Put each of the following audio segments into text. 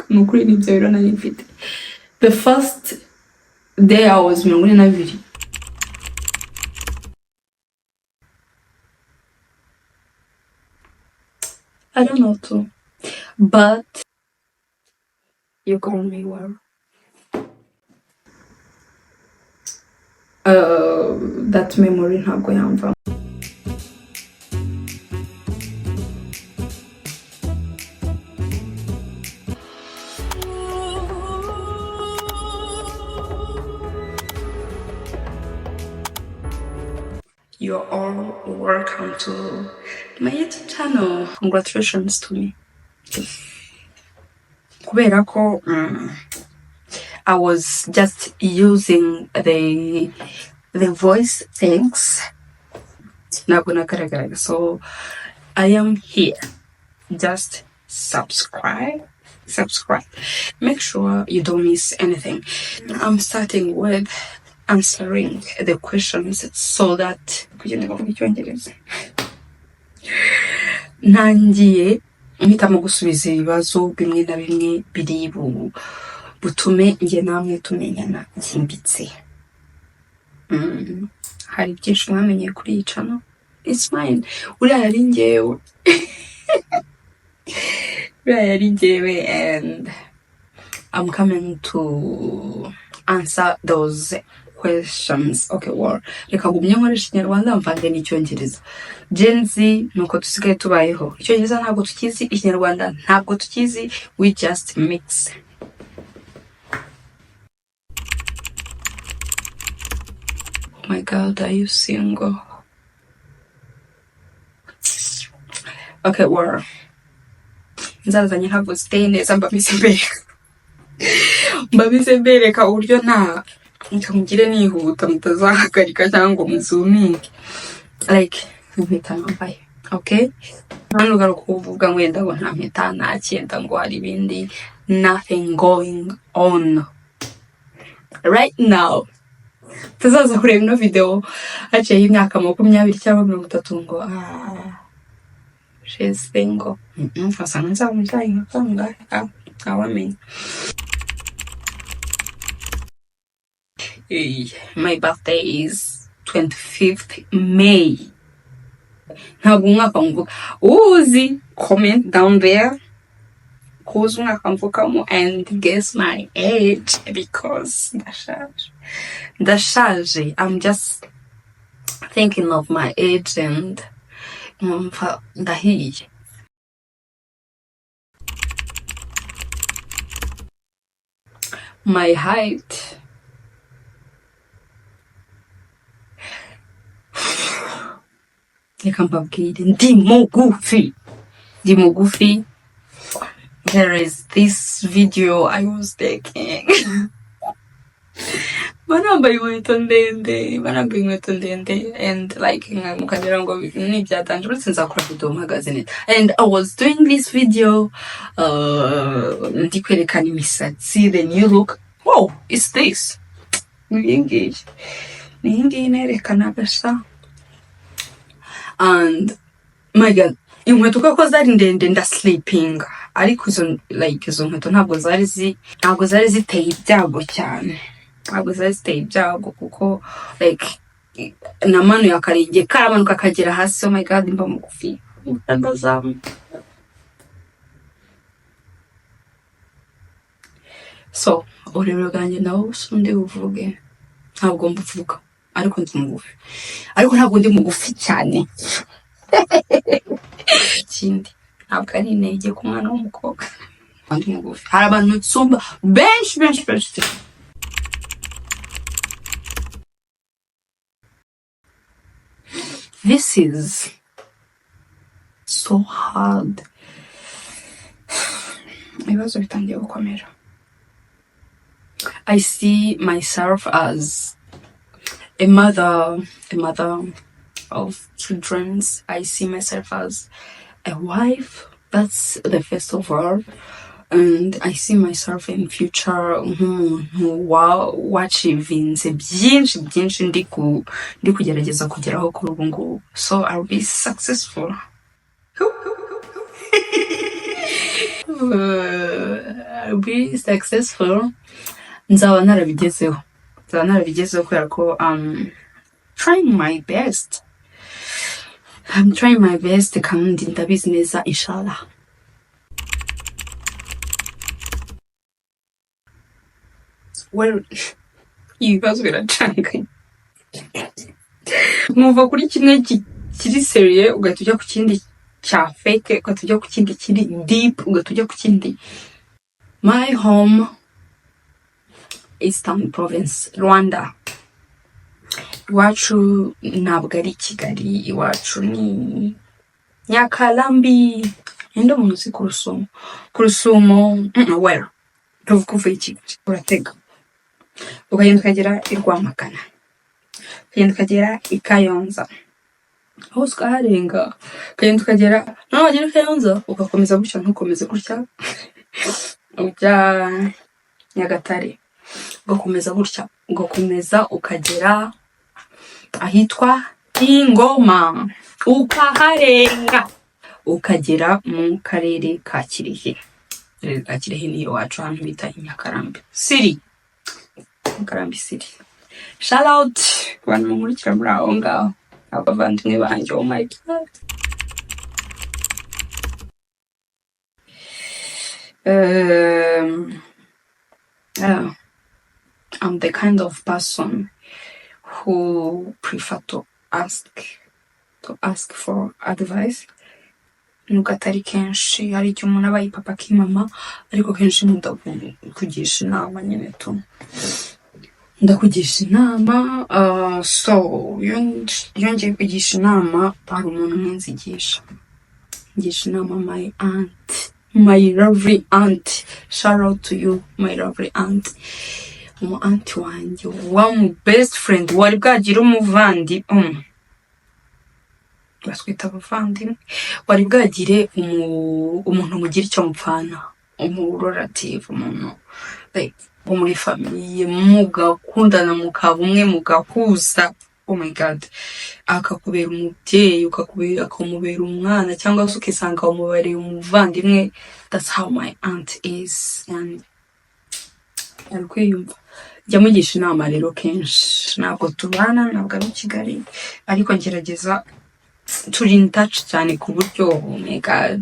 nukuri nibyo rero nari mfite. The first day I was 42. I don't know too, but you call me well. That memory ntabwo yamva. You're all welcome to my YouTube channel. Congratulations to me. Kubera ko I was just using the voice things. Ntabwo ngaragara. So I am here. Just subscribe. Make sure you don't miss anything. I'm starting with answering the questions so that nanjye mpitamo gusubiza ibibazo bimwe na bimwe biri butume njye namwe tumenyana byimbitse. Hari byinshi mwamenye kuri iyi channel. It's mine. Uriya yari njyewe and I'm coming to answer those questions. Okay, well, reka gumye nkoresha Ikinyarwanda mvange n'Icyongereza. Gen Z nuko tusigaye tubayeho. Icyongereza ntabwo tukizi, Ikinyarwanda ntabwo tukizi, we just mix. Oh my God, are you single? Okay, well, nzazanye ntabwo ziteye neza mbabize mbereka uburyo nkamugire nihuta mutazahagarika cyangwa muzuminge like mpita nambaye. Okay, ntabwo garuka kuvuga ngwenda ngo nta mpita nacyenda ngo hari ibindi. Nothing going on right now. Tuzaza kureba ino video haciyeho imyaka 20 cyangwa 30 ngo she's single. Fasana nzamujyaye nkakanga awamenye. My birthday is 25th May. Ntabwo umwaka mvuga. Uzi, comment down there. Kuzi umwaka mvukamo and guess my age because ndashaje. I'm just thinking of my age and ndahiye. My height. Reka mbabwire ndi mugufi. There is this video I was taking. Banambaye inkweto ndende and like mukagira ngo nibyatanje uretse nzakora video magazine. And I was doing this video ndi kwerekana imisatsi, then you look, wow, it's this. Ningi nerekana gasa. And my God, inkweto kako zari ndende nda sleeping. Ariko izo nkweto ntabwo zari ziteye ibyago cyane. Ntabwo zari ziteye ibyago kuko like namanu yakarenge karamanuka kagera hasi. Oh my God, mba mugufi. Ndazamu. So, urero ganjye nawo usundi uvuge. Ntabwo mbuvuga. Ariko ndi mugufi. Ariko ntabwo ndi mugufi cyane. Kindi ntabwo ari intege ku mwana w'umukobwa. Ndi mugufi. Hari abantu nsumba benshi. This is so hard. Ibibazo bitangiye gukomera. I see myself as a mother of children. I see myself as a wife. That's the first of all. And I see myself in future watching byinshi ndi kugerageza kugeraho kuri ubu ngubu. So I'll be successful. be successful. Nzaba narabigezeho kubera ko trying my best. I'm trying my best kandi ndabizi neza inshallah. Well, ibibazo biracanganye. Muva kuri kimwe kiri serious ugahita ujya ku kindi cya fake, ugahita ujya ku kindi kiri deep, ugahita ujya ku kindi. My home, Eastern Province, Rwanda. Iwacu ntabwo ari Kigali, iwacu ni Nyakalambi. Endo umuntu uzi Kurusumo, well, tuvuga uvuye Kigali, uratega ukagenda ukagera i Rwamagana, ukagenda ukagera i Kayonza, aho ukaharenga ukagenda ukagera naho wagera i Kayonza ugakomeza gutya ntukomeze gutya ujya Nyagatare, ugakomeza gutya ugakomeza ukagera ahitwa Ingoma, ukaharenga ukagera mu karere ka Kirehe. Kirehe ni iwacu ahantu bita Nyakarambi City. Nyakarambi City. Shout out abantu munkurikira muri aho ngaho, abavandimwe banjye. Oh my god. I'm the kind of person who prefer to ask for advice. Nubwo atari kenshi, hari igihe umuntu aba yipapa k'imama, ariko kenshi ndakugisha inama nyine tu. Ndakugisha inama, so iyo ngiye kugisha inama hari umuntu nzigisha. Ngisha inama my aunt, my lovely aunt. Shout out to you, my lovely aunt. Aunt wanjye, wa best friend, wari bwagira umuvandi, baswita abavandimwe, wari bwagire umuntu mugira icyo mupfana, relative, umuntu like wo muri famille, mugakundana mukaba umwe mugahuza. Oh my god, akakubera umubyeyi, akamubera umwana, cyangwa se ukisanga umubereye umuvandimwe. That's how my aunt is. And arikwiyumva jya mugisha inama rero kenshi. Ntabwo tubana, ntabwo ari Kigali, ariko ngerageza turi in touch cyane ku buryo, oh my god,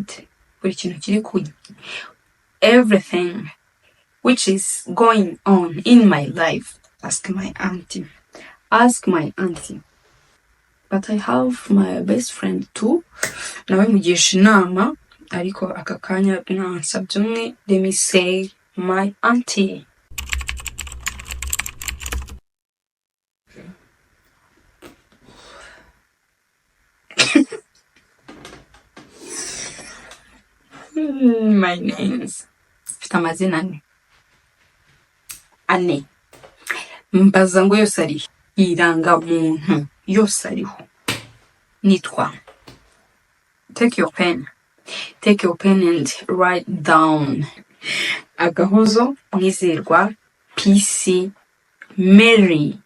buri kintu kiri ku everything which is going on in my life, ask my auntie. But I have my best friend too, nawe mugisha inama, ariko aka kanya mwansabye umwe, let me say my auntie. My names. Mfite amazina ane. Mbaza ngo yose ari iranga muntu, yose ariho. Nitwa. Take your pen and write down. Agahozo, Mwizerwa, PC, Mary.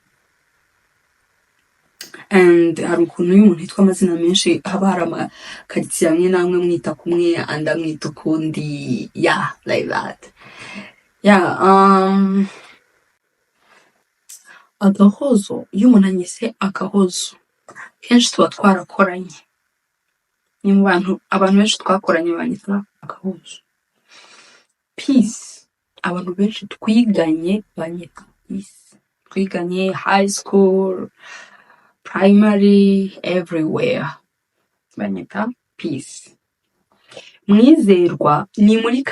And hari ukuntu uyu muntu yitwa amazina menshi, haba hari amakaritsiye amwe namwe mwita kumwe andi amwita ukundi, yeah, like that. Yeah, agahozo, iyo umuntu anyise agahozo, kenshi tuba twarakoranye. Ni mu abantu benshi twakoranye banyita agahozo. Peace, abantu benshi twiganye banyita peace. Twiganye high school, primary, everywhere. Banyita peace. Mwizerwa ni muri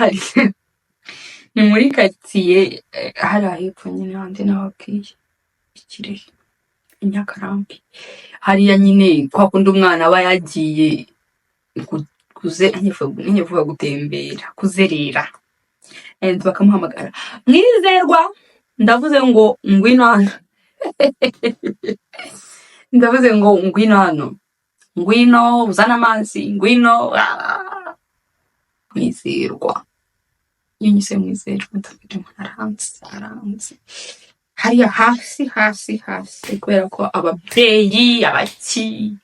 karitsiye hariya hepfo nyine handi n'ababwiye Kirehe, Nyakarambi. Hariya nyine kwa kundi umwana aba yagiye nyivuga gutembera, kuzerera. And bakamuhamagara, Mwizerwa, ndavuze ngo ngwino hano. Ndavuze ngo ngwino hano, ngwino uzana amazi, ngwino. Mwizerwa, iyo nyise Mwizerwa ndafite umuntu aranze hariya hasi, kubera ko ababyeyi abaki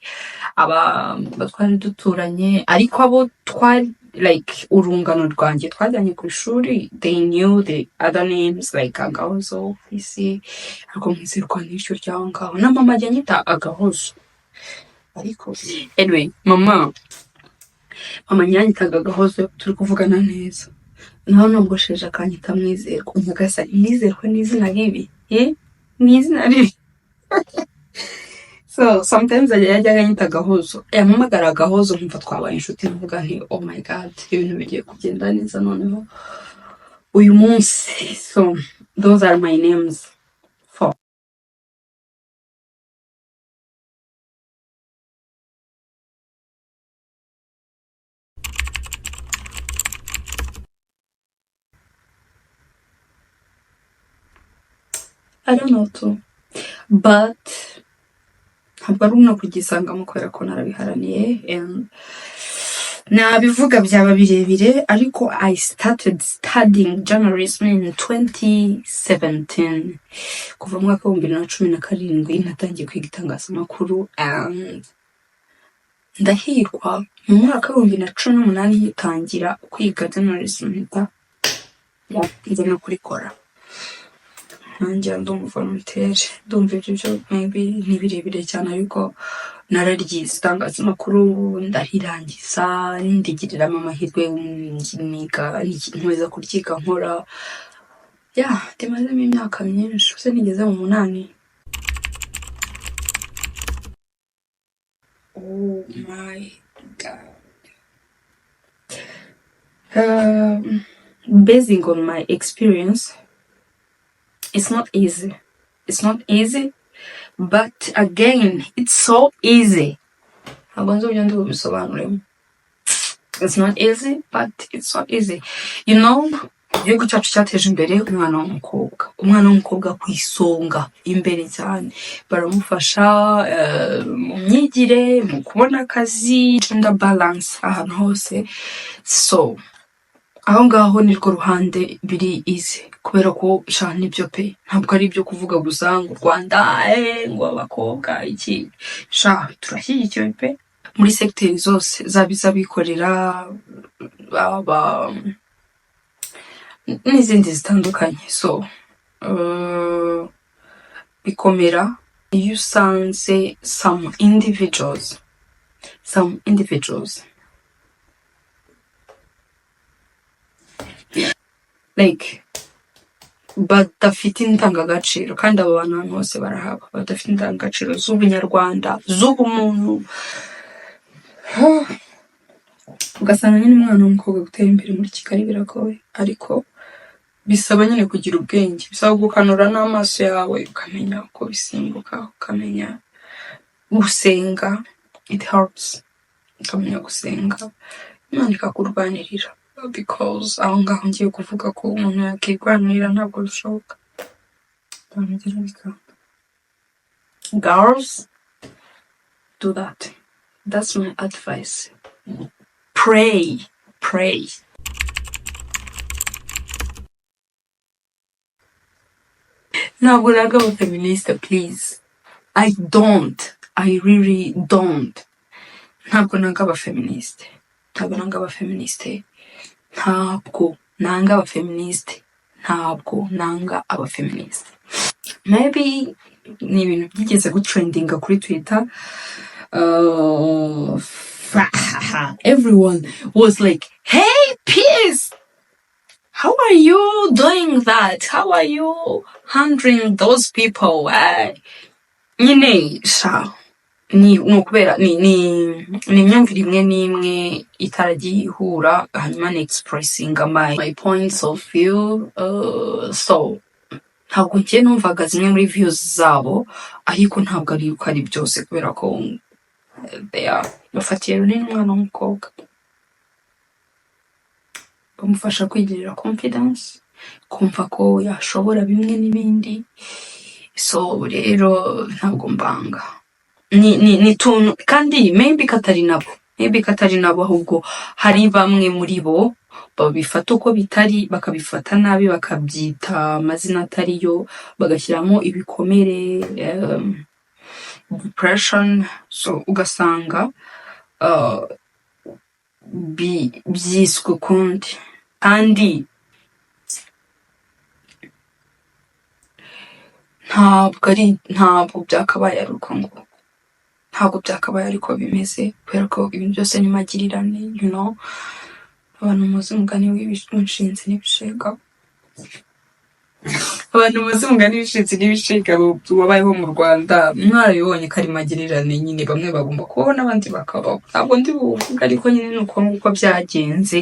twari duturanye, ariko abo twari like urungano rwanjye twajyanye ku ishuri, they knew the other names like Agahozo, isi ariko mwizirwa n'iryo ryaho ngaho, na mama ajya anyita Agahozo. Ariko anyway, mama nyanyitaga Agahozo, turi kuvugana neza, naho nogosheje akanyita Mwizerwa. Nyagasani, Mwizerwa ni izina ribi, ni izina ribi. So sometimes yajyaga anyita Agahozo, yampamagara Agahozo nkumva twabaye inshuti, mvuga nti oh my god, ibintu bigiye kugenda neza noneho uyu munsi. So those are my names for I don't know too, but ntabwo ari no kugisangamo kubera ko narabiharaniye, and nabivuga byaba birebire, ariko I started studying journalism in 2017. Kuva mu mwaka wa 2017 natangiye kwiga itangazamakuru, and ndahirwa mu mwaka wa 2018 ngitangira kwiga journalism mpita njya no kurikora. Nanjye ndumva volunteer, ndumva ibyo byo maybe ntibirebire cyane, ariko nararyize itangazamakuru ndarirangiza, ndigiriramo amahirwe niga nkomeza kuryiga nkora. Ndimazemo imyaka myinshi, se nigeze mu 8. Oh my god. Basing on my experience, it's not easy. It's not easy, but again, it's so easy. It's not easy, but it's so easy. You know, igihugu cyacu cyateje imbere umwana w'umukobwa ku isonga imbere cyane, baramufasha mu myigire, mu kubona akazi, gender balance ahantu hose. So aho ngaho nirwo ruhande biri easy, kubera ko nibyo pe, ntabwo ari ibyo kuvuga gusa ngo Rwanda ngo abakobwa iki, turashyigikiwe pe muri secteur zose, zaba iz'abikorera n'izindi zitandukanye. So bikomera iyo usanze some individuals like badafite indangagaciro, kandi abo bantu ahantu hose barahaba, badafite indangagaciro z'ubunyarwanda, z'ubumuntu. Ugasanga nyine umwana w'umukobwa gutera imbere muri Kigali biragoye, ariko bisaba nyine kugira ubwenge, bisaba gukanura n'amaso yawe, ukamenya uko bisimbuka, ukamenya gusenga, it helps, ukamenya gusenga, Imana ikakurwanirira, because aho ngaho ngiye kuvuga ko umuntu yakirwanirira ntabwo bishoboka. Girls, do that. That's my advice. Pray. Ntabwo nanga aba feministe, please. I really don't. Ntabwo nanga aba feministe. Maybe ni ibintu byigeze gutrendinga kuri Twitter. Everyone was like, hey, peace, how are you doing that? How are you handling those people? Nyine ni ukubera ni imyumvire imwe n'imwe itaragiye ihura, hanyuma ni expressing my points of view. So ntabwo njye numvaga zimwe muri views zabo, ariko ntabwo ari byose, kubera ko bafatiye runini umwana w'umukobwa, bamufasha kwigirira confidence, kumva ko yashobora bimwe n'ibindi. So rero ntabwo mbanga ni tuntu, kandi maybe katari nabo, ahubwo hari bamwe muri bo babifata uko bitari, bakabifata nabi, bakabyita amazina atariyo, bagashyiramo ibikomere, depression. So ugasanga byiswe ukundi kandi ntabwo byakabaye ari uko ngo ntabwo byakabaye ariko bimeze kubera ko ibintu byose ni magirirane abantu muzi umugani w'inshinzi n'ibishega abantu muzi umugani w'inshinzi n'ibishega wabayeho mu Rwanda mwarabibonye ko ari magirirane nyine bamwe bagomba kubaho n'abandi bakabaho ntabwo ndi buvuga ariko nyine ni uko nguko byagenze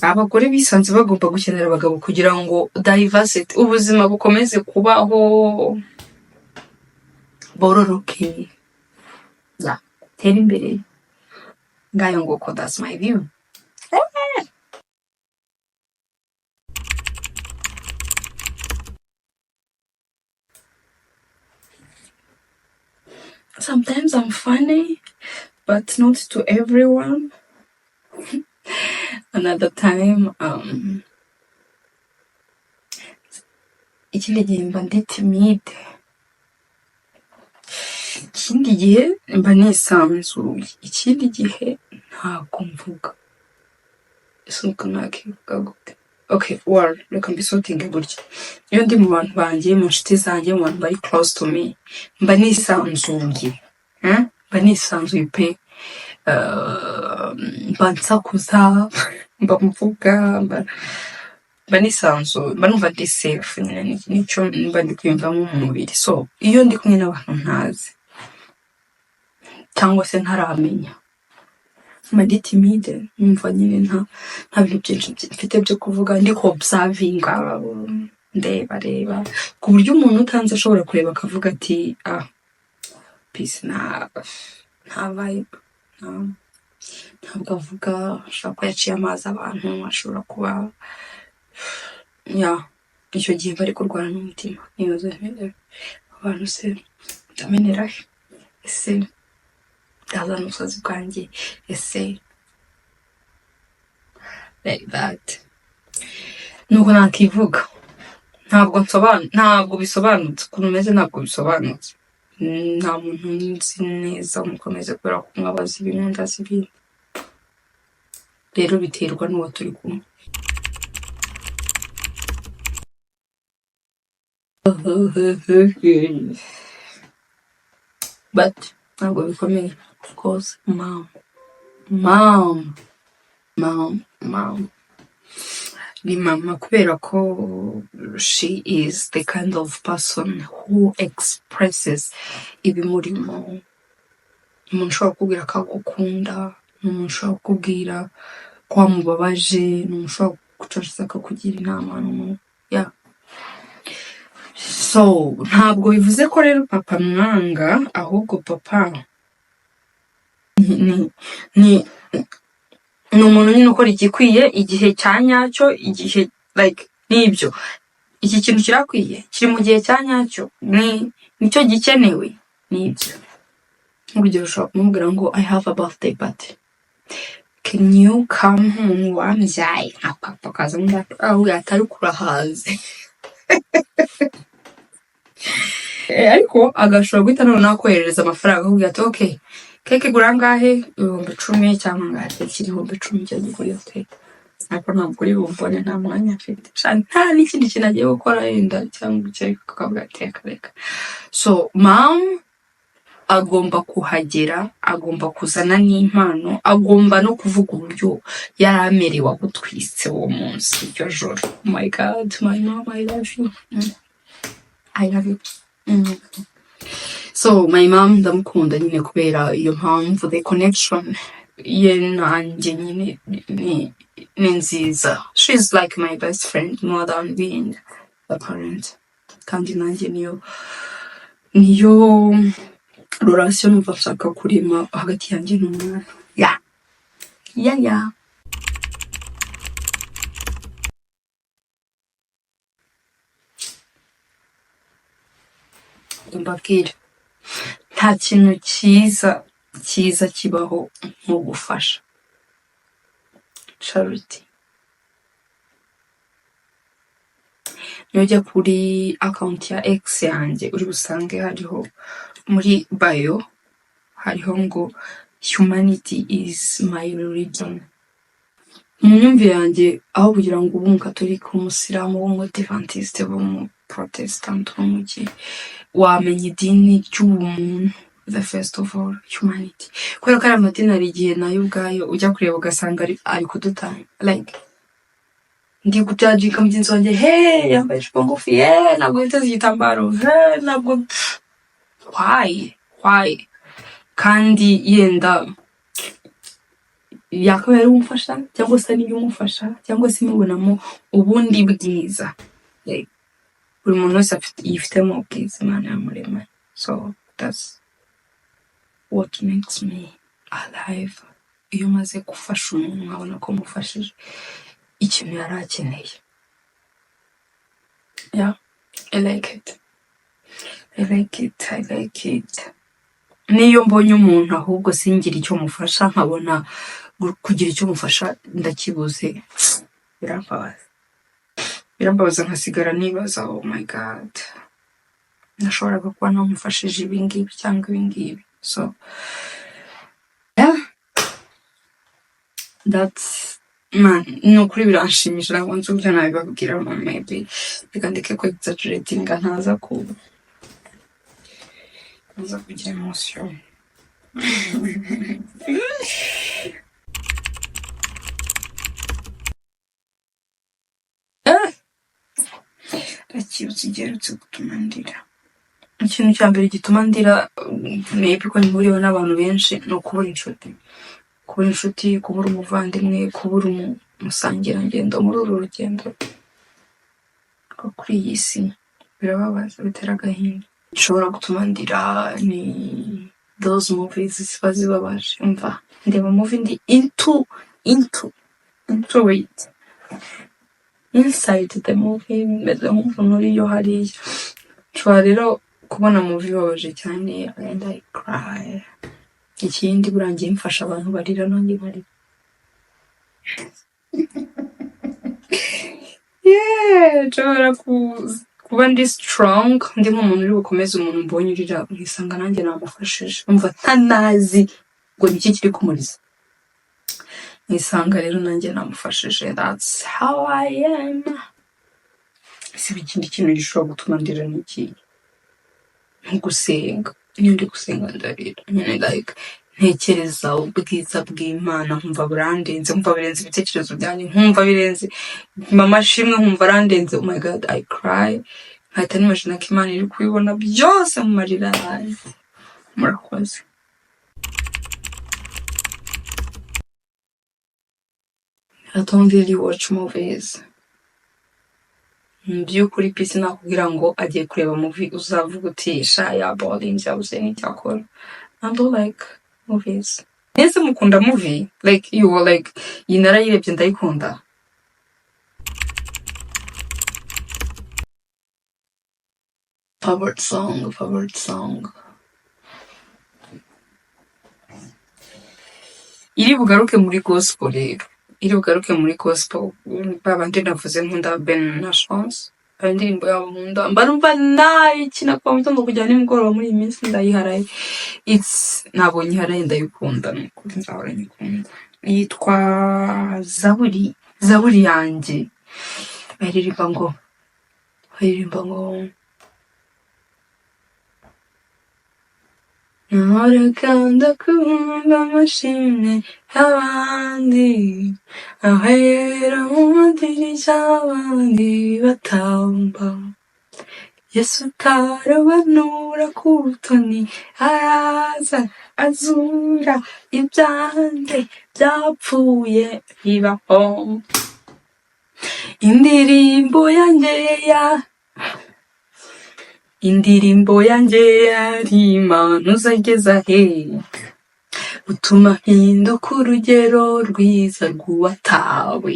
abagore bisanze bagomba gukenera abagabo kugira ngo diversity ubuzima bukomeze kubaho bororoke tera imbere ngayo nguko that's my view. Sometimes I'm funny, but not to everyone. Another time, ikindi gihe mba ndi timide, ikindi gihe mba nisanzuye, ikindi gihe ntabwo mvuga. Ese uko nakivuga gute? Okay, well, reka mbisotinge gutya. Iyo ndi mu bantu banjye, mu nshuti zanjye, mu bantu bari close to me, mba nisanzuye. Mba nisanzuye pe. Mba nsakuza, mba mvuga, mba nisanzuye, mba numva ndi safe, nicyo mba ndi kwiyumvamo mu mubiri. So, iyo ndi kumwe n'abantu ntazi, cyangwa se ntaramenya, mba ndi timide, numva nyine nta bintu byinshi mfite byo kuvuga, ndi observinga, ndeba, ku buryo umuntu utanze ashobora kureba akavuga ati, peace nta vibe, ntabwo avuga, ashobora kuba yaciye amazi abantu, ashobora kuba, icyo gihe bari kurwana n'umutima, nibaza abantu se ndamenera he, ese ndazana ubusazi bwanjye, ese like that. Nuko nakivuga, ntabwo bisobanutse, ukuntu umeze ntabwo bisobanutse, nta muntu nzi neza mukomeze kubera ko mwabaza ibintu ndazi ibindi, rero biterwa n'uwo turi kumwe. But ntabwo bikomeye, of course, mom ni mama kubera ko she is the kind of person who expresses ibimurimo. Umuntu ushobora kukubwira ko agukunda, umuntu ushobora kukubwira ko wamubabaje, umuntu ushobora kuguceceka akakugira inama, so ntabwo bivuze ko rero papa mwanga, ahubwo papa ni umuntu nyine ukora igikwiye igihe cya nyacyo, igihe like nibyo, iki kintu kirakwiye, kiri mu gihe cya nyacyo, nicyo gikenewe, nibyo. Urugero ushobora kumubwira ngo I have a birthday party, can you come home wambyaye, papa akaza aho atari kurahaze ariko agashobora guhita noneho koherereza amafaranga akubwira ati okay, keke gura angahe, 10,000 cyangwa angahe, kiri 10,000 cyo gikuriye ate, ariko ntabwo uri bumvone, nta mwanya afite, nta n'ikindi kintu agiye gukora yenda cyangwa icyo akavuga ati reka. So mom agomba kuhagera, agomba kuzana n'impano, agomba no kuvuga uburyo yaramerewe agutwitse uwo munsi, iryo joro. Oh my God, my mom, I love you. I love you. So my mom ndamukunda nyine kubera iyo mpamvu, the connection ye nanjye nyine ni nziza. She's like my best friend more than being a parent. Kandi nanjye niyo relation numva nshaka kurema hagati yanjye n'umwana. Mbabwire, nta kintu cyiza kibaho nko gufasha. Charity. Nujya kuri account ya X yanjye uri busange hariho muri bio hariho ngo humanity is my religion. mu myumvire yanjye aho kugira ngo ube umukatolika, umusilamu, w'umudivantiste, w'umuprotestant, w'umuki, wamenya idini ry'ubumuntu, the first of all humanity. Kubera ko ari amadini hari igihe nayo ubwayo ujya kureba ugasanga ari kudutanya, like ndi kujajika mugenzi wanjye, yambaye ijipo ngufi, ntabwo yiteze igitambaro, ntabwo, why kandi yenda yakaba yari umufasha cyangwa se niyo umufasha cyangwa se imubonamo ubundi bwiza, like buri muntu wese yifitemo ubwiza Imana yamuremanye. So that's what makes me alive. Iyo maze gufasha umuntu nkabona ko mufashije ikintu yari akeneye. Yeah, I like it. Niyo mbonye umuntu ahubwo singira icyo mufasha, nkabona kugira icyo mufasha ndakibuze, birambabaza nkasigara nibaza, oh my god, nashoboraga kuba namufashije ibi ngibi cyangwa ibi ngibi. So yeah, that's man, no kuri biranshimisha. Ntabwo nzi uburyo nabibabwira, maybe reka ndeke ko exaggeratinga, ntaza kugira emotion. Ikintu kigerutse gutuma ndira, ikintu cya mbere gituma ndira, maybe ko nkihuriyeho n'abantu benshi, ni ukubura inshuti, kubura umuvandimwe, kubura umusangirangendo muri uru rugendo rwo kuri iyi si. Birababaza, bitera agahinda. Bishobora gutuma ndira ni those movies ziba zibabaje. Umva ndeba movie ndi into it, inside the movie, meze nk'umuntu uriyo hariya. Nshobora rero kubona movie ibabaje cyane and I cry. Ikindi burangiye mfasha abantu barira, nanjye barira. Nshobora kuba ndi strong, ndi nk'umuntu uri bukomeze umuntu mbonye urira, nkisanga nanjye namufashije. Umva ntanazi ngo niki kiri kumuriza, nkisanga rero nanjye namufashije. That's how I am. Si ikindi kintu gishobora gutuma ndira n'iki, gusenga. Iyo ndi gusenga ndarira, like ntekereza ubwiza bw'Imana, nkumva burandenze, nkumva birenze ibitekerezo byanjye, nkumva birenze mama shimwe, nkumva arandenze. Oh my god, I cry. Nkahita nimagina ko Imana iri kubibona byose mu marira yanjye. Murakoze. I don't really watch movies. By'ukuri pisi nakubwira ngo agiye kureba movie uzavuga uti shaya boring yabuze n'icyakora. I don't like movies. Nese mukunda movie, like you were like iyi narayirebye ndayikunda. Favorite song. Iri bugaruke muri gospel rero. Babandi navuze nkunda Ben na Chance. Indirimbo yabo nkunda. Mbarumva nayikina kwa mitondo kujya nimugoroba muri iyi minsi ndayiharaye. Nabonye iharaye ndayikunda, nukuri nzahora nyikunda. Yitwa Zaburi yanjye. Baririmba ngo Nahoraga kumva amashimwe y'abandi, ahera mu madirishya abandi batamba. Yesu utarabanura ku butoni, araza azura ibyanjye byapfuye bibaho. Indirimbo yanjye yari impano uzageza he, utuma mpinduka urugero rwiza rw'uwatawe.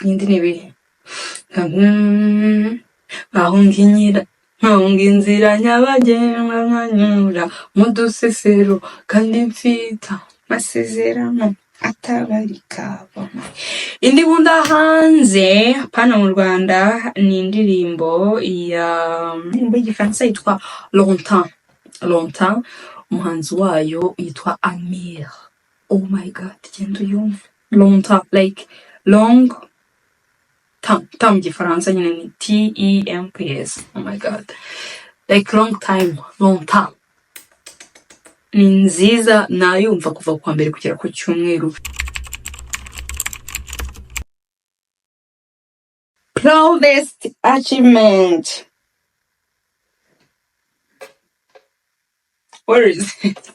Indi ni ibihe nkahunga inzira nyabagendwa, nkanyura mu dusesero kandi mfite amasezerano atabarika. Indi nkunda hanze hapana mu Rwanda ni indirimbo y'igifaransa yitwa Longtemps. Umuhanzi wayo yitwa Amir. Oh my god, genda uyumve. Longtemps, like long time gifaransa nyine ni TEMPS. Oh my god, like long time, longtemps. Ni nziza nayumva kuva kwa mbere kugera ku cyumweru. Proudest achievement. Where is it?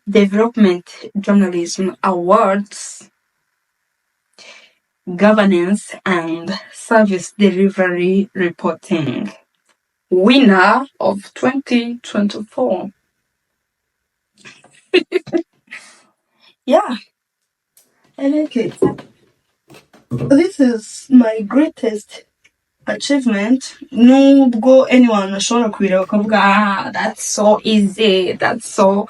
Development Journalism Awards, Governance and Service Delivery Reporting. Winner of 2024. Yeah, I like it. This is my greatest achievement. Nubwo anyone ashobora kubireba bakavuga that's so easy, that's so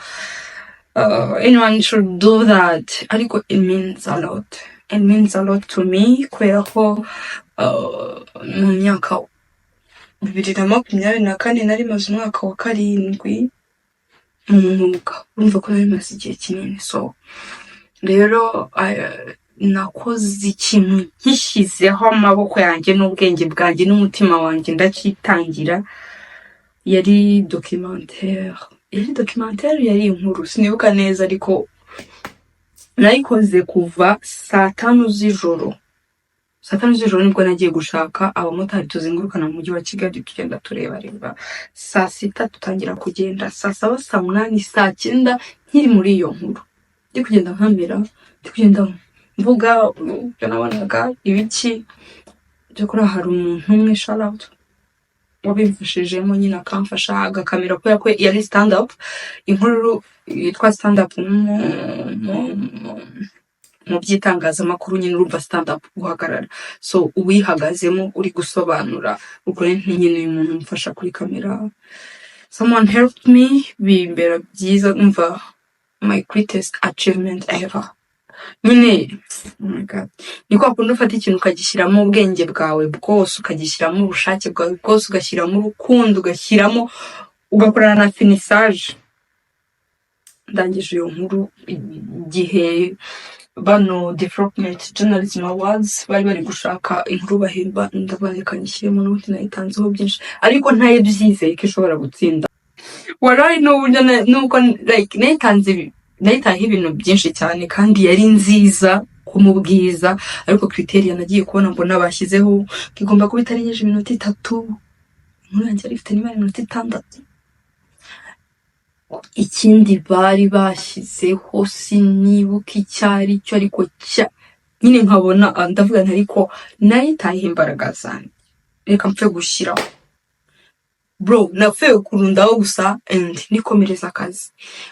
anyone should do that. Ariko it means a lot. It means a lot to me kubera ko mu myaka 2024 nari maze umwaka wa 7 mu mwuga, urumva ko nari maze igihe kinini. So rero nakoze ikintu nkishyizeho amaboko yanjye n'ubwenge bwanjye n'umutima wanjye ndakitangira. Yari documentaire, yari inkuru sinibuka neza, ariko nayikoze kuva saa 5 z'ijoro. Saa 5 z'ijoro nibwo nagiye gushaka abamotari tuzengurukana mu mujyi wa Kigali tugenda tureba. Saa 6 tutangira kugenda, saa 7, saa 8, saa 9 nkiri muri iyo nkuru. Ndi kugenda nkamera, ndi kugenda mvuga byo nabonaga ibiki byo kuri hari umuntu umwe shout out wabimfashijemo nyine akamfasha agakamera kubera ko yari stand up, inkuru yitwa stand up mu by'itangazamakuru nyine urumva stand up guhagarara. So ubihagazemo uri gusobanura ubwo nyine umuntu umfasha kuri kamera. Someone helped me bimbera byiza, umva my greatest achievement ever. Nyine oh my god, niko akunda ufata ikintu ukagishyiramo ubwenge bwawe bwose, ukagishyiramo ubushake bwawe bwose, ugashyiramo urukundo, ugashyiramo ugakorana na finissage. Ndangije iyo nkuru igihe bano Development Journalism Awards bari gushaka inkuru bahemba, ndabareka nishyiremo n'ubundi nayitanzeho byinshi, ariko ntaye byizeye ko ishobora gutsinda. Warayi nuko like nayitaho ibintu byinshi cyane kandi yari nziza kumubwiza, ariko criteria nagiye kubona mbona bashyizeho kigomba kuba itarengeje iminota 3. Inkuru yanjye yari ifite nimero 6. Ikindi bari bashyizeho sinibuka icyari cyo, ariko nyine nkabona ndavuga ariko nayitaye imbaraga zanjye, reka mpfe gushyiraho. Bro, napfuye kurundaho gusa and nikomereza akazi.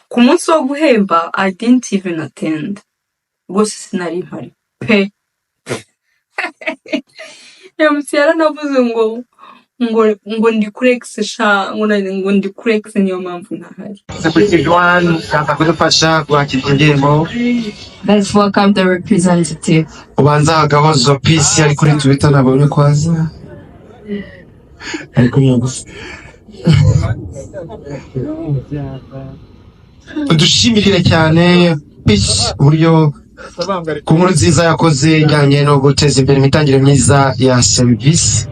Ku munsi wo guhemba I didn't even attend. Rwose sinari mpari pe. MC yaranavuze ngo ndi kurex sha, ngo ndi kurex, niyo mpamvu ntahari. Let's welcome the representative. Ubanza agahozo PC ari kuri Twitter nabonye kwaza. Ariko yaguze. Dushimire cyane PC uburyo ku nkuru nziza yakoze ijyanye no guteza imbere imitangire myiza ya service.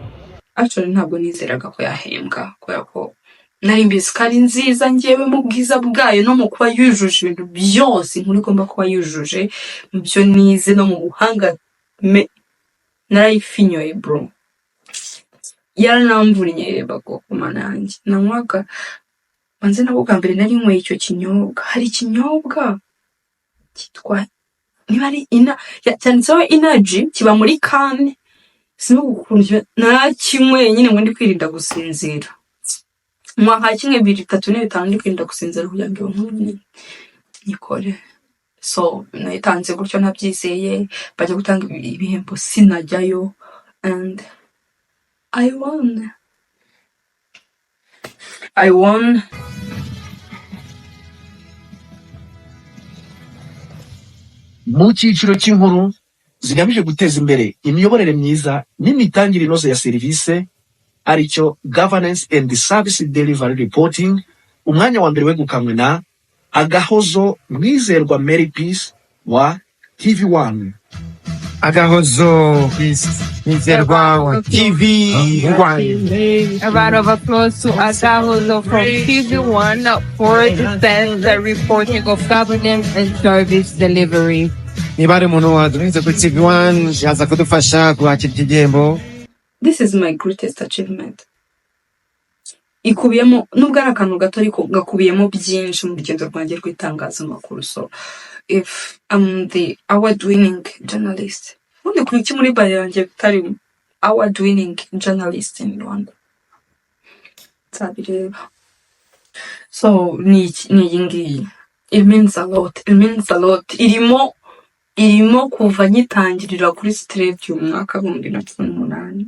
Actually ntabwo nizeraga ko yahembwa kubera ko nari mbizi ko ari nziza njyewe mu bwiza bwayo no mu kuba yujuje ibintu byose inkuru igomba kuba yujuje mu byo nize no mu buhanga narayifinyoye bro. Yaranamvunye bago kumana yanjye nanywaga banze nabo bwa mbere nari nyweye icyo kinyobwa. Hari ikinyobwa kitwa niba ari cyanditseho energy kiba muri kane, sinukunje narakimwe nyine ngo ndi kwirinda gusinzira. Mwaha kimwe 2 3 4 5 ndi kwirinda gusinzira kugira ngo nkuru nikore. So nayitanze gutyo ntabyizeye, bajya gutanga ibihembo sinajyayo and I won. Mu cyiciro cy'inkuru zigamije guteza imbere imiyoborere myiza n'imitangire inoze ya serivisi, aricyo Governance and Service Delivery Reporting. Umwanya wa mbere wegukanywe na Agahozo Mwizerwa Mary Peace wa TV1. Agahozo Mwizerwa wa TV1. A round of applause to Agahozo from TV1 for the reporting of governance and service delivery. Nibari muntu waduhinze kuri TV1 yaza kudufasha guhakira igihembo. This is my greatest achievement. Ikubiyemo nubwo ari akantu gato ariko gakubiyemo byinshi mu rugendo rwanjye rw'itangazamakuru. So if I'm the award winning journalist, ubundi kuri iki muri bio yanjye bitari award winning journalist in Rwanda, nzabireba. So ni iyi ngiyi, it means a lot, irimo kuva nyitangirira kuri stage mu mwaka wa 2018.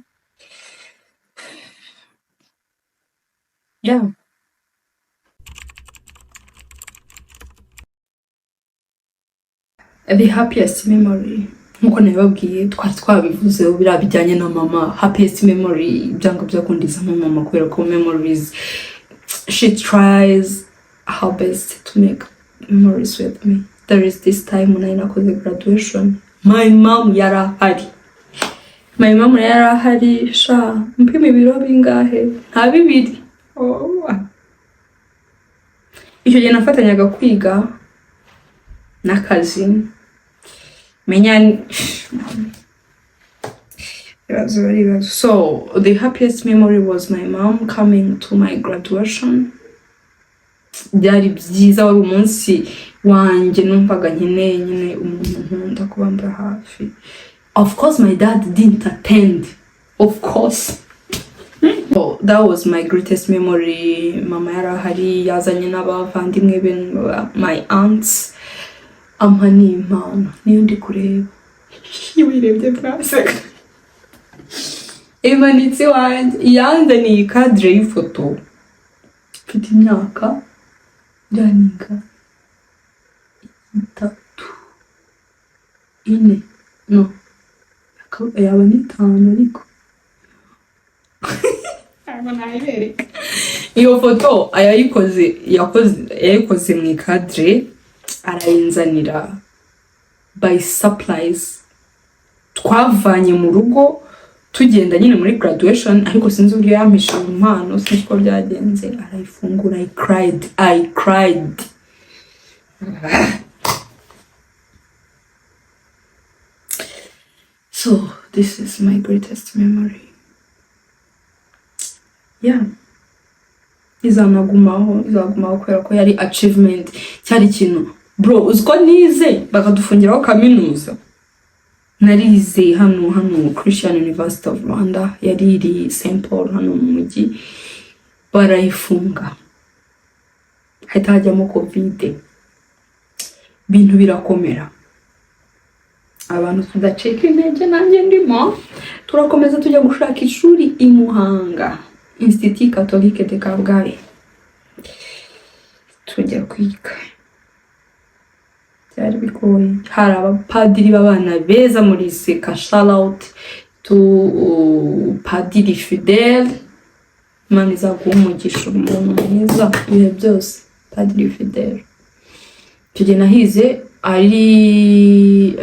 Yeah. The happiest memory, nkuko nabibabwiye twari twabivuze biriya bijyanye na mama. Happiest memory byanga byakundiza mu mama kubera ko memories, she tries her best to make memories with me. There is this time when I nakoze graduation, my mom yarahari sha mpima ibiro bingahe nta 2. Icyo gihe nafatanyaga kwiga n'akazi menya. So the happiest memory was my mom coming to my graduation. Byari byiza, wari umunsi wanjye numvaga nkeneye nyine umuntu nkunda kubamba hafi. Of course my dad didn't attend, of course. So that was my greatest memory. Mama yarahari, yazanye n'abavandimwe be, my aunts. Amani impano niyo ndi kureba. Wirebye mwaseka. Imanitse wanjye yanzaniye cadre y'ifoto. Mfite imyaka byaninga 3 4 no yaba ni 5 ariko iyo foto yayikoze mu cadre arayinzanira by supplies. Twavanye mu rugo tugenda nyine muri graduation, ariko sinzi uburyo yampishe impano, sinzi ko byagenze. Arayifungura, I cried. So this is my greatest memory. Yeah. Izagumaho kubera ko yari achievement, cyari ikintu. Bro, uziko nize bakadufungiraho kaminuza. Narize hano Christian University of Rwanda, yari iri St Paul hano mu mujyi, barayifunga hahita hajyamo covid, bintu birakomera. Abantu tudaceka intege, nanjye ndimo, turakomeza tujya gushaka ishuri i Muhanga, Institut Catholique de Kabgayi, tujya kwiga. Byari bigoye, hari abapadiri b'abana beza muri seka. Shout out to Padiri Fidel, Imana izaguha umugisha, umuntu mwiza ibihe byose. Padiri Fidel icyo gihe nahize ari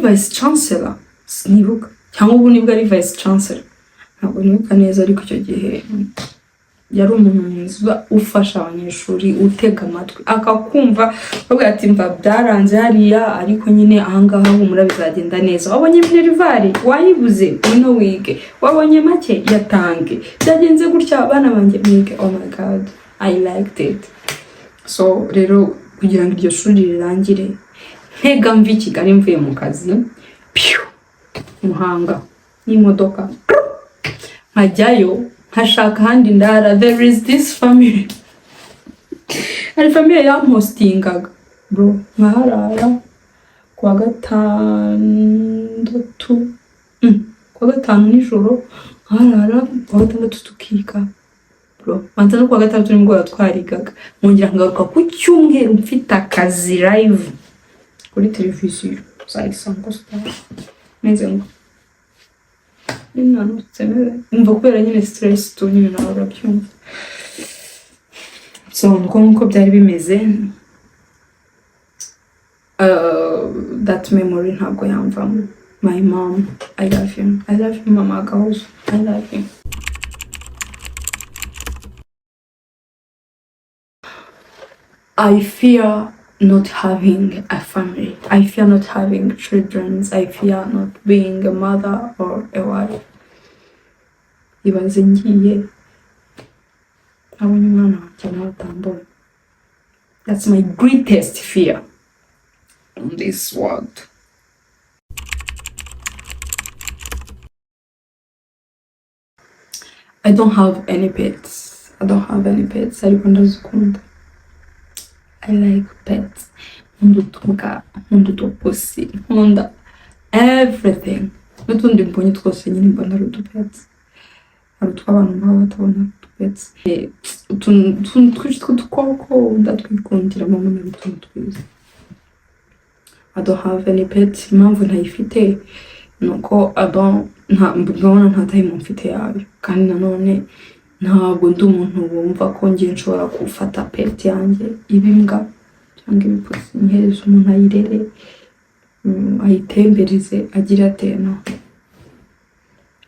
vice chancellor, sinibuka cyangwa ubu nibwo ari vice chancellor, ntabwo nibuka neza, ariko icyo gihe yari umuntu mwiza ufasha abanyeshuri, utega amatwi akakumva bavuga ati mva byaranze hariya, ariko nyine ahangaha humura bizagenda neza. Wabonye minervari wayibuze uno wige, wabonye make yatange, byagenze gutya abana banjye mwige. Oh my god, I liked it. So rero kugira ngo iryo shuri rirangire, ntega mva i Kigali mvuye mu kazi Muhanga n'imodoka nkajyayo nkashaka handi ndara. There is this family, ari family yampostingaga bro, nkaharara kuwa gatanu nijoro, nkaharara kuwa gatandatu tukika bro. Manza no kuwa gatandatu nimugoroba twarigaga, nkongera ngaruka ku cyumweru mfite akazi live kuri televiziyo za Isango Star. Meze ngo ninanutse umva kubera nyine stress tu nyine nawe urabyumva. So nkuko byari bimeze, that memory ntabwo yamvamo. My mom, I love him. I love you, Mama Gahuzo. I love you. I fear not having a family. I fear not having children. I fear not being a mother or a wife. Ibaze ngiye abonye umwana wanjye nawe atambonye. That's my greatest fear on this world. I don't have any pets. Ariko ndazikunda. I like pets. Nkunda udupusi. Nkunda everything. N'utundi mbonye twose nyine mbona ari udupets. Hari utw'abantu baba batabona udupets. Utuntu twinshi tw'udukoko ndatwikundira mama n'utuntu twiza. I don't have any pets. Impamvu ntayifite nuko mbona nta time mfite yayo, kandi nanone ntabwo ndi umuntu wumva ko ngiye nshobora gufata pet yanjye ibimbwa cyangwa ibipusi nkereza umuntu ayirere ayitembereze agira ateno.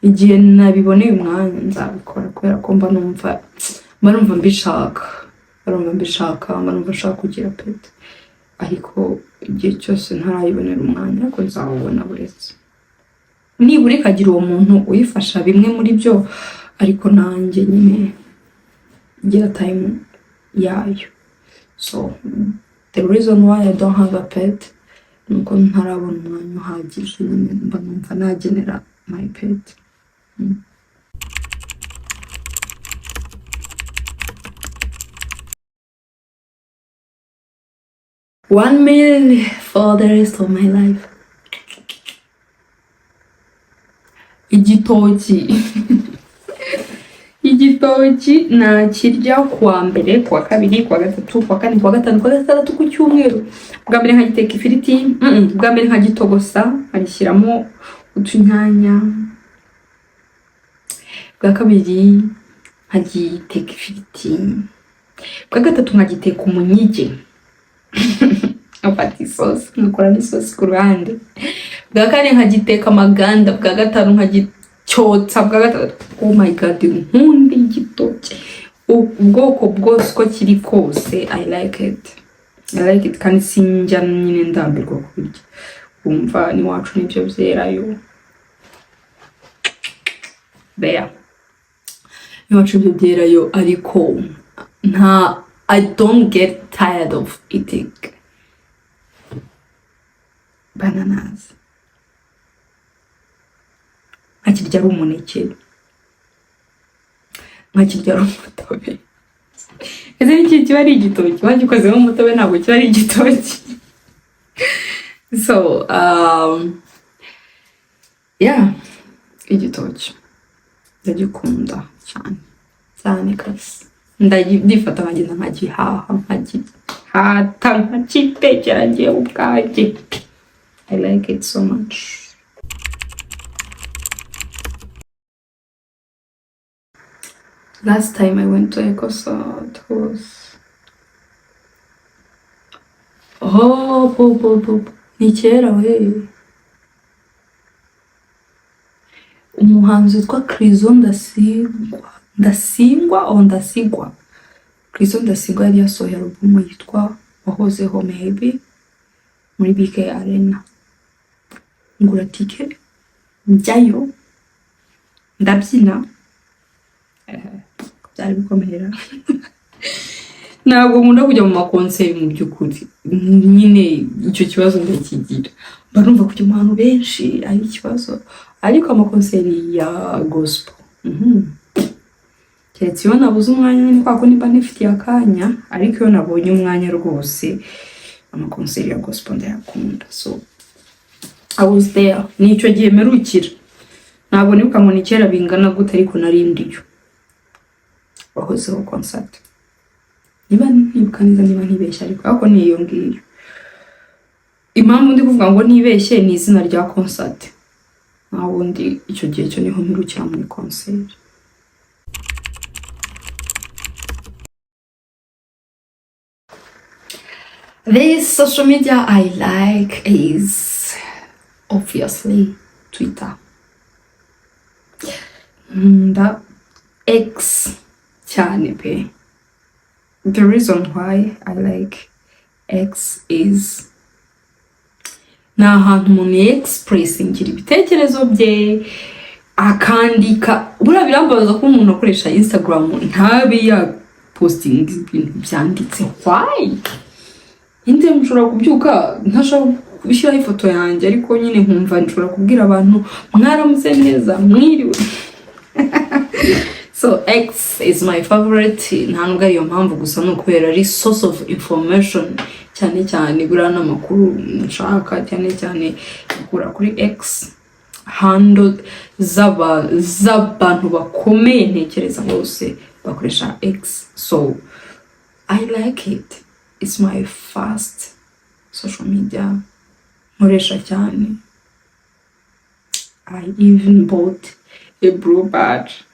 Igihe nabiboneye umwanya nzabikora kubera ko mba numva mbishaka kugira pet, ariko igihe cyose ntarayibonera umwanya ko nzawubona buretse nibura ikagira uwo muntu uyifasha bimwe muri byo, ariko nanjye nyine gira time yayo. So the reason why I don't have a pet nuko ntarabona umwanya uhagije nyine mba numva nagenera my pet. $1 million for the rest of my life. Igitoki nakirya kuwa mbere, kuwa kabiri, kuwa gatatu, kuwa kane, kuwa gatanu, kuwa gatandatu, ku cyumweru. Bwa mbere nkagiteka ifiriti, bwa mbere nkagitogosa, nkagishyiramo utunyanya. Bwa kabiri nkagiteka ifiriti. Bwa gatatu nkagiteka umunyige. Afata isosi, nkakora n'isosi ku ruhande. Bwa kane nkagiteka amaganda, bwa gatanu nkagicyotsa, bwa gatatu. Oh my god, nkunda igitoki. Ubwoko bwose ko kiri kose, I like it. Kandi sinjya nyine ndambirwa kubirya. Umva ni wacu nibyo byerayo. There. Ni wacu nibyo byerayo, ariko I don't get tired of eating bananas. Nkakirya ari umuneke, nkakirya ari umutobe. Ese n'iki kiba ari igitoki? Wagikozemo umutobe ntabwo kiba ari igitoki. So, yeah, igitoki ndagikunda cyane kasi. Ndifata nkagenda nkagihaha, nkagihata, nkakitekera ngewe ubwanjye. I like it so much. Last time I went to a concert was ni kera we. Umuhanzi witwa Ndasigwa. Kristo Ndasigwa yari yasohoye album yitwa Wahozeho Maybe muri BK Arena. Ngura tike njyayo ndabyina, byari bikomera. Ntabwo nkunda kujya mu makonseri mu by'ukuri, nyine icyo kibazo ndakigira. Barumva kujya mu bantu benshi ari ikibazo, ariko amakonseri ya gospel keretse iyo nabuze umwanya ni kwa kundi mba nifitiye akanya, ariko iyo nabonye umwanya rwose amakonseri ya gospel ndayakunda. So I was there. Nicyo gihe merukira. Ntabwo nibuka ngo ni kera bingana gute, ariko narindiyo. Wahozeho concert. Niba nibuka neza, niba ntibeshya, ariko niyo ngiyo. Impamvu ndi kuvuga ngo nibeshye ni izina rya concert. wundi icyo gihe cyo niho mpirukira muri concert. This social media I like is obviously Twitter. That X cyane pe. The reason why I like X is na ahantu umuntu expressingira ibitekerezo bye akandika. Buriya birambabaza ko umuntu akoresha Instagram ntabe ya posting ibintu byanditse. Why? Inde mushobora kubyuka ntashaka gushyiraho ifoto yanjye ariko nyine nkumva nshobora kubwira abantu mwaramutse neza mwiriwe. So X is my favorite. Nta nubwo ariyo mpamvu gusa no kubera ari source of information cyane cyane gura n'amakuru nshaka cyane gura kuri X handle z'abantu bakomeye ntekereza bose bakoresha X. So I like it. It's my first social media nkoresha cyane. I even bought a blue badge.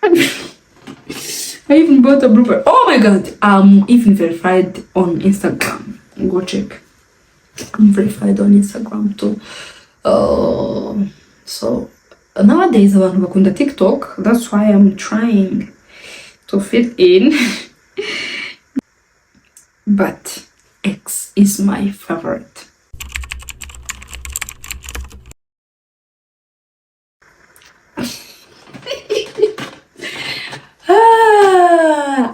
I even bought a blue badge. Oh my god, I'm even verified on Instagram. Go check. I'm verified on Instagram too. So nowadays abantu bakunda TikTok. That's why I'm trying to fit in. But X is my favorite.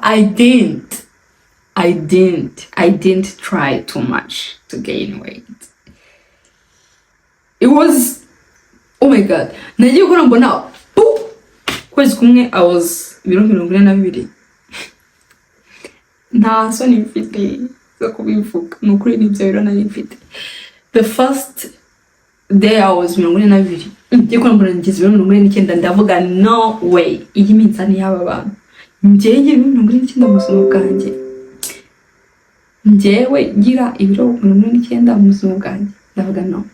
I didn't try too much to gain weight. It was, oh my god, nagiye gukora mbona kwezi kumwe I was 22. Nta soni mfite zo kubivuga nukuri nibyo biro nari mfite. The first day I was 22 ngiye gukora mbona ngize 29 ndavuga no way iyi minsi y'aba bantu njyewe 29 mu buzima bwanjye. Njyewe gira ibiro 29 mu buzima bwanjye ndavuga no,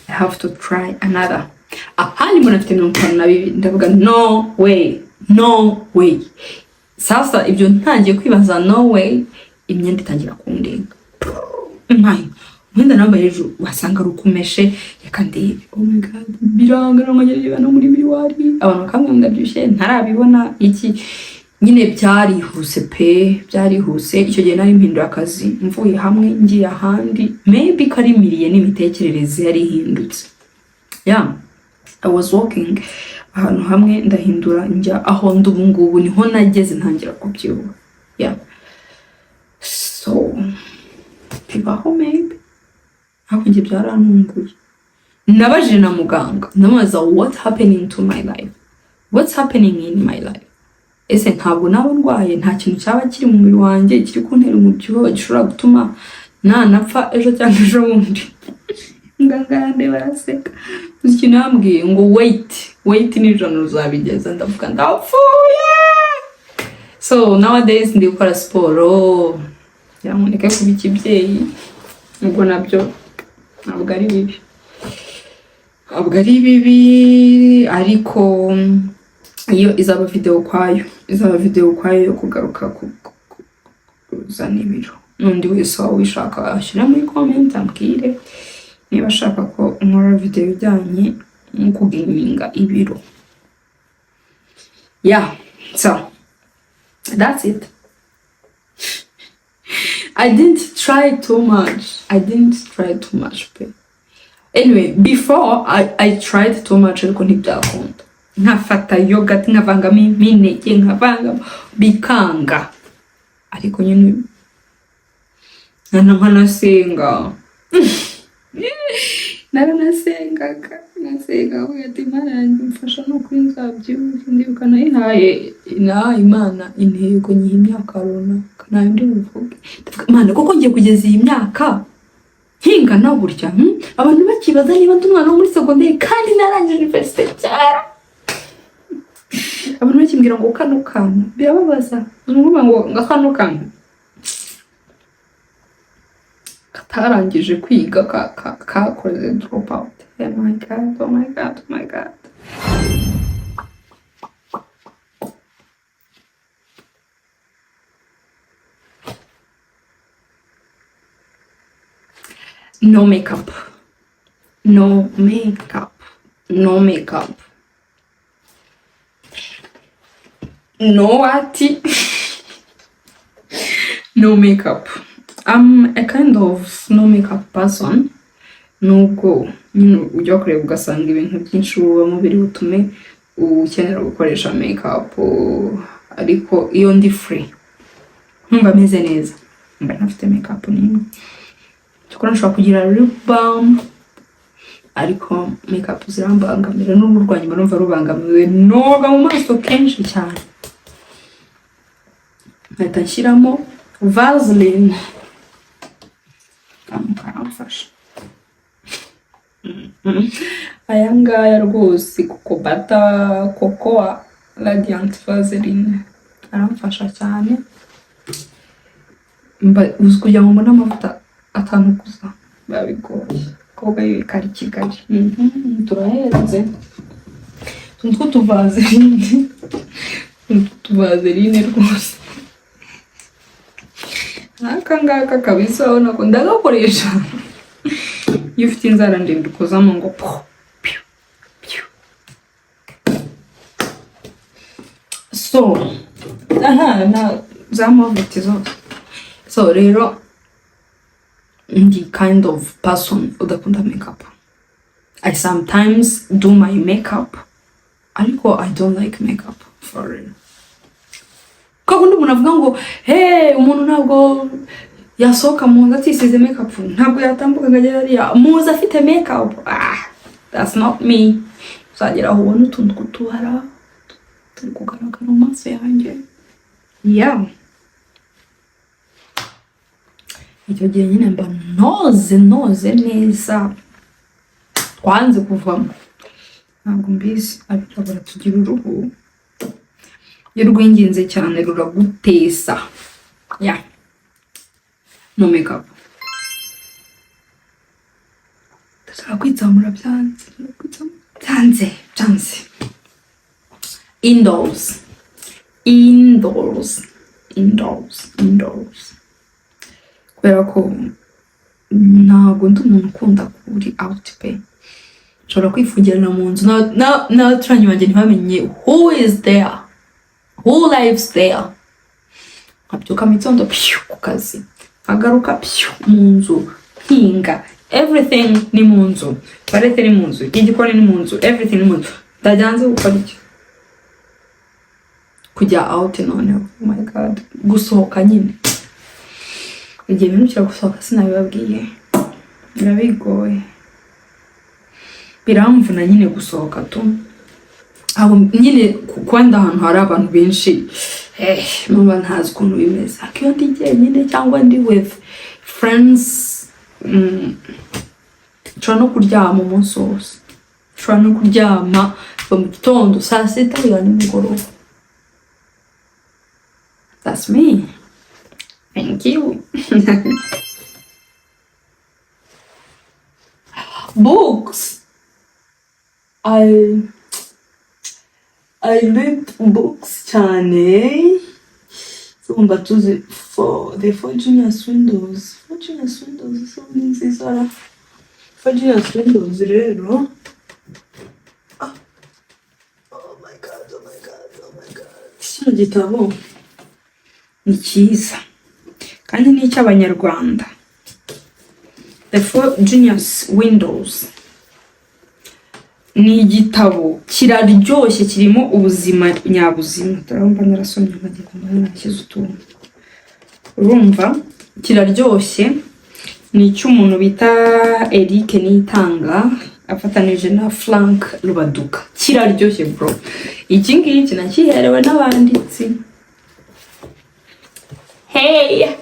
I have to try another. Ahandi mbona mfite 52 ndavuga no way. Sasa ibyo ntangiye kwibaza no way imyenda itangira kundenga. Mwenda nambaye ejo wasanga rukumeshe reka ndebe. Oh my god, biranga n'amanyerera no muri miliwari. Abantu bakamwe ndabyushye ntarabibona iki. Nyine byarihuse icyo gihe nari mpindura akazi mvuye hamwe ngiye ahandi. Maybe karimiriye n'imitekerereze yari hindutse. Yeah, I was walking ahantu hamwe ndahindura njya aho ndubu ngubu niho nageze ntangira kubyibuha. Yeah, so bibaho maybe aho ngiye byarantunguye. Nabajije na muganga namaza what happening to my life, what's happening in my life. Ese ntabwo naba ndwaye, nta kintu cyaba kiri mu mubiri wanjye kiri kuntera umubyibuho gishobora gutuma napfa ejo cyangwa ejo bundi. Ngangande baraseka. Uzi nambwiye ngo wait nijoro uzabigeza ndavuga ndapfuye. So nowadays ndi gukora siporo yamuneka kuba ikibyeyi ubwo nabyo ntabwo ari bibi ariko iyo izaba video kwayo yo kugaruka kuzana ibiro. N'undi wese wishaka ashyira muri comment ambwire niba ashaka ko nkora video ijyanye no kugaminga ibiro. Yeah, so that's it. I didn't try too much. Anyway, before I tried too much ariko ntibyakunda. Nkafata yogurt nkavangamo imineke nkavanga bikanga ariko nyine nkanasenga. Nasenga ati Imana mfasha no kuri nzabyibushye ndibuka nayihaye Imana intego nyiha imyaka runaka nayo ndi buvuge Imana koko ngiye kugeza iyi myaka nkingana burya. Abantu bakibaza niba ndi umwana wo muri secondaire kandi narangije university cyara. Abantu bakimbwira ngo kanukana birababaza umuntu ngo ngakanukana katarangije kwiga kakoze drop out. Oh my god. No makeup. No makeup. No makeup. No ati. No makeup. I'm a kind of no makeup person. Nubwo ujya kureba ugasanga ibintu byinshi uba mubiri butume ukenera gukoresha makeup, ariko iyo ndi free nkumva meze neza mba ntafite makeup nimwe. Cyokora nshobora kugira lip balm ariko makeup zirambangamira n'uburwayi mba numva rubangamiwe noga mu maso kenshi cyane. Nkahita nshyiramo Vaseline karamfasha. Aya ngaya rwose kuko bata cocoa radiant Vaseline aramfasha cyane. Uzi kugira ngo mbone amavuta atanu gusa babigoye koga yikari Kigali. Turahenze tuntu tuvaseline rwose. Aka ngaka kabisa ubona ko ndagakoresha iyo ufite inzara ndende ukozamo ngo so na za mavuta zose. So rero ndi kind of person udakunda makeup. I sometimes do my makeup ariko I don't like makeup for real. Kabundi umuntu avuga ngo hey umuntu ntabwo yasohoka mu nzu atisize makeup, ntabwo yatambuka ngajya hariya muzi afite makeup. That's not me. Uzagera aho ubona utuntu kutuhara turi kugaragara mu maso yanjye. Yeah. Icyo gihe nyine mba noze neza twanze kuvamo. Ntabwo mbizi ariko baratugira uruhu iyo rwinginze cyane ruragutesa. Yeah. No makeup. Ndashaka kwitsamura byanze. Indoors. Kubera ko ntabwo ndi umuntu ukunda kuri out pe. Nshobora kwifugirana mu nzu n'abaturanyi banjye ntibamenye who is there, who lives there. Nkabyuka mu gitondo ku kazi agaruka mu nzu hinga, everything ni mu nzu, barete ni mu nzu, igikoni ni mu nzu, everything ni mu nzu. Ndajyanze gukora iki? Kujya out noneho, oh my god, gusohoka nyine igihe binukira gusohoka sinabibabwiye birabigoye, biramvuna nyine gusohoka tu abo nyine kwanda ahantu hari abantu benshi. Numva ntazi ukuntu bimeze akiyo ndi jyenyine cyangwa ndi with friends. Nshobora no kuryama umunsi wose, nshobora no kuryama mu gitondo saa sita ya nimugoroba. That's me. Thank you. Books. I read books cyane. So mbatuze for the Fortunate Windows. Fortunate Windows so nziza. Fortunate Windows rero. Oh my god. Kino gitabo ni cyiza kandi ni icy'Abanyarwanda. The Fortunate Windows ni igitabo kiraryoshye, kirimo ubuzima nyabuzima. Turabona narasomye nkagiye kumva nashyize utuntu. Urumva kiraryoshye, ni icy'umuntu bita Eric Nitanga afatanije na Frank Rubaduka. Kiraryoshye bro. Iki ngiki nakiherewe n'abanditsi. Hey.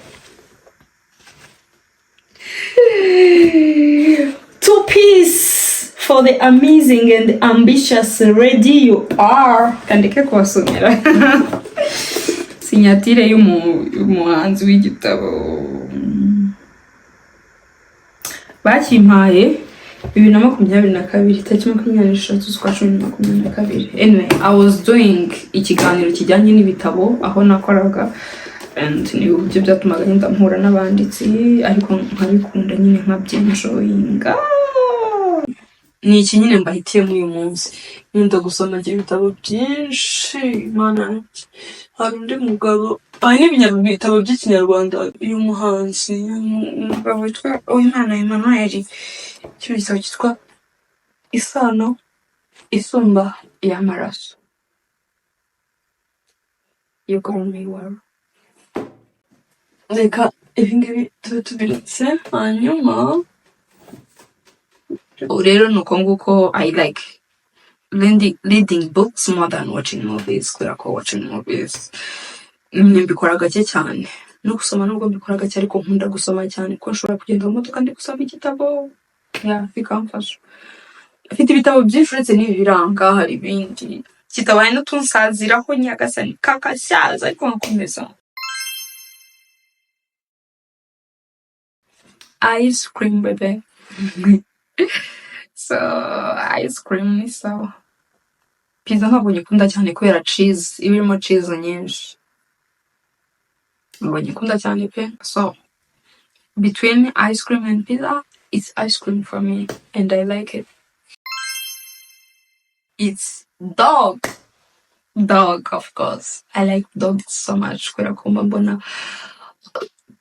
2 piece for the amazing and ambitious ready you are. Kandike kubasomera sinyatire y'umuhanzi w'igitabo bakimpaye 2022 tariki 23 z'ukwa 2022. Anyway, I was doing ikiganiro kijyanye n'ibitabo aho nakoraga, and ni uburyo byatumaga ngenda mpura n'abanditsi ariko nkabikunda nyine nkabyenjoyinga. Ni iki nyine mbahitiye muri uyu munsi, nkunda gusoma ibitabo byinshi mana. Hari undi mugabo ibitabo by'ikinyarwanda y'umuhanzi umugabo witwa Uwimana Emmanuel, icyo gitabo cyitwa Isano Isumba y'Amaraso. Yuko reka ibingibi tube tubiritse hanyuma rero nuko nguko I like reading books more than watching movies, kubera ko watching movies mbikora gake cyane, no gusoma nubwo mbikora gake ariko nkunda gusoma cyane ko nshobora kugenda mu modoka ndi gusoma igitabo bikamfasha. Afite ibitabo byinshi uretse n'ibiranga, hari ibindi kitabaye n'utunsaziraho nyagasani kakasyaza ariko nkomeza. Ice cream baby. So ice cream ni sawa. Pizza ntabwo nyikunda cyane kubera cheese, ibirimo cheese nyinshi. Ntabwo nyikunda cyane pe. So between ice cream and pizza, it's ice cream for me and I like it. It's dog, of course. I like dogs so much kubera ko mbona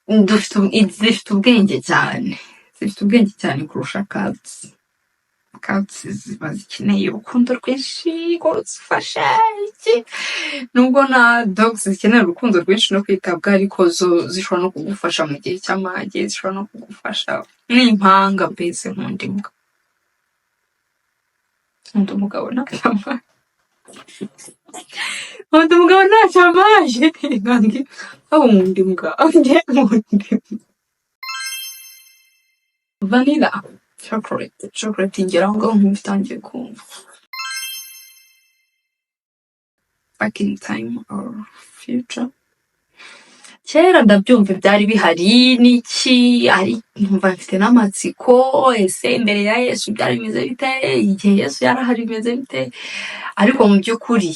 zifite ubwenge cyane. Zifite ubwenge cyane kurusha cats. Cats ziba zikeneye urukundo rwinshi ko ruzifasha iki. Nubwo na dogs zikeneye urukundo rwinshi no kwitabwa, ariko zo zishobora no kugufasha mu gihe cy'amage, zishobora no kugufasha n'impanga mbese nk'undi mbwa. Undi mugabo n'akamaje. Undi mugabo n'akamaje. Ngangi abo undi mbwa. Vanilla. Chocolate ingera ngo mbitangiye kumva. Back in time or future. Kera ndabyumva byari bihari n'iki, ari numva mfite n'amatsiko, ese mbere ya Yesu byari bimeze bite, igihe Yesu yarahari bimeze bite, ariko mu by'ukuri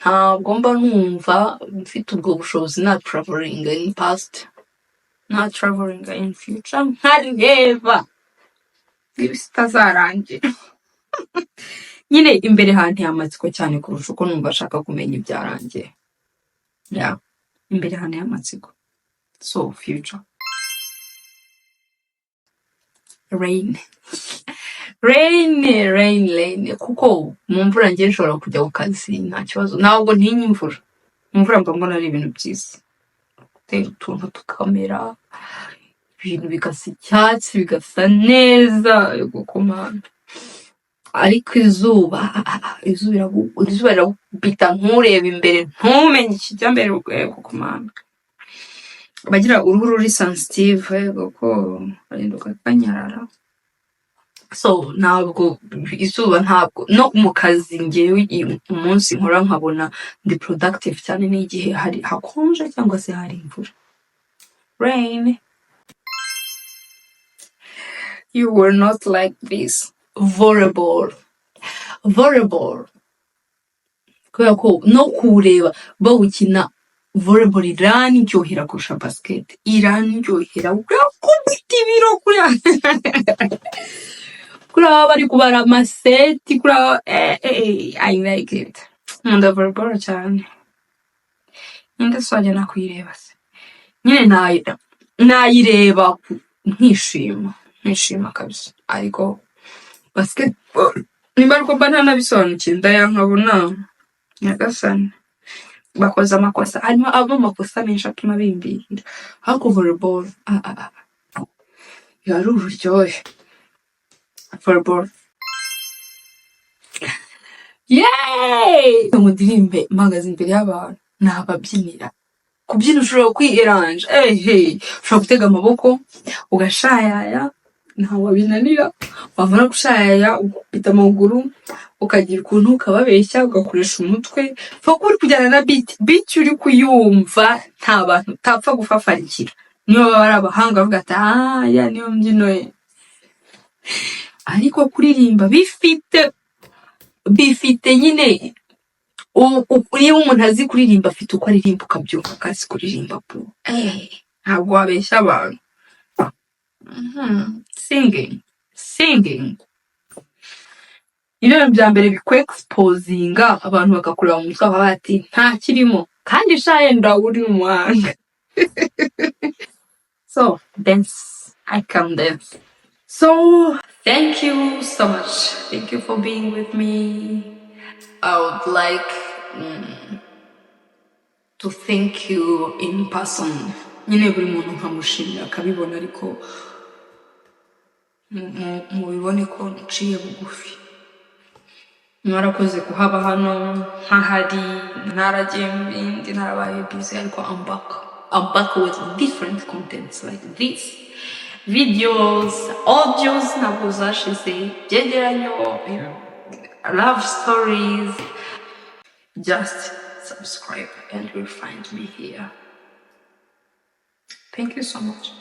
ntabwo mba numva mfite ubwo bushobozi na traveling in past, na traveling in future, nkareba ibitazarangira. Nyine imbere hanteye amatsiko cyane kurusha uko numva ashaka kumenya ibyarangiye. Imbere hanteye amatsiko. So future. Rain. Kuko mu mvura ngiye nshobora kujya ku kazi nta kibazo, ntabwo ntinya imvura. Imvura mba mbona ari ibintu byiza, gutera utuntu tukamera, ibintu bigasa icyatsi bigasa neza gukomana. Ariko izuba riragubita ntureba imbere ntumenye ikijya mbere gukomana. Bagira uruhu ruri sensitive kuko barinduka kanyarara. So ntabwo izuba ntabwo no mu kazi ngewe umunsi nkora nkabona ndi productive cyane n'igihe hari hakonje cyangwa se hari imvura. Rain. You were not like this. Volleyball. Kubera ko no kureba bawukina volleyball iraniryohera kurusha basket. Iraniryohera urakubita ibiro kuriya bari kubara amaseti kuriya. I like it. Nkunda volleyball cyane. Ninde swajya nakuyireba se. Nyine nayireba nkishima kabisa, ariko basketball nimba ariko ntanabisobanukiye ndayankabona nyagasani bakoze amakosa, harimo abo makosa menshi atuma bimbihira. Ariko volleyball yari uburyohe. Volleyball yay umudirimbe mpagaze imbere y'abantu nababyinira. Kubyina ushobora kwiranje, ushobora gutega amaboko ugashayaya, ntawe wabinanira. Wamara gushayaya ukubita amaguru ukagira ukuntu ukababeshya ugakoresha umutwe, kuko uri kujyana na beat uri kuyumva nta bantu utapfa gufafarikira. Niyo baba ari abahanga bavuga ati ya niyo mbyino ye. ariko kuririmba bifite nyine iyo umuntu azi kuririmba afite uko aririmba ukabyumva akazi kuririmba bro. Ntabwo wabeshya abantu. Singing ibintu bya mbere bikwexipozinga abantu bagakureba mu mutwe bati nta kirimo kandi sha yenda uri mu muhanga. So dance, I can dance. So thank you so much. Thank you for being with me. I would like to thank you in person. Nyine buri muntu nkamushimira akabibona ariko mubibone ko nciye bugufi. Mwarakoze kuhaba hano ntahari ntaragiye mu bindi narabaye busy ariko I'm back with different contents like this. Videos, audios ntabwo zashize, byegeranyo, love stories. Just subscribe and you'll find me here. Thank you so much.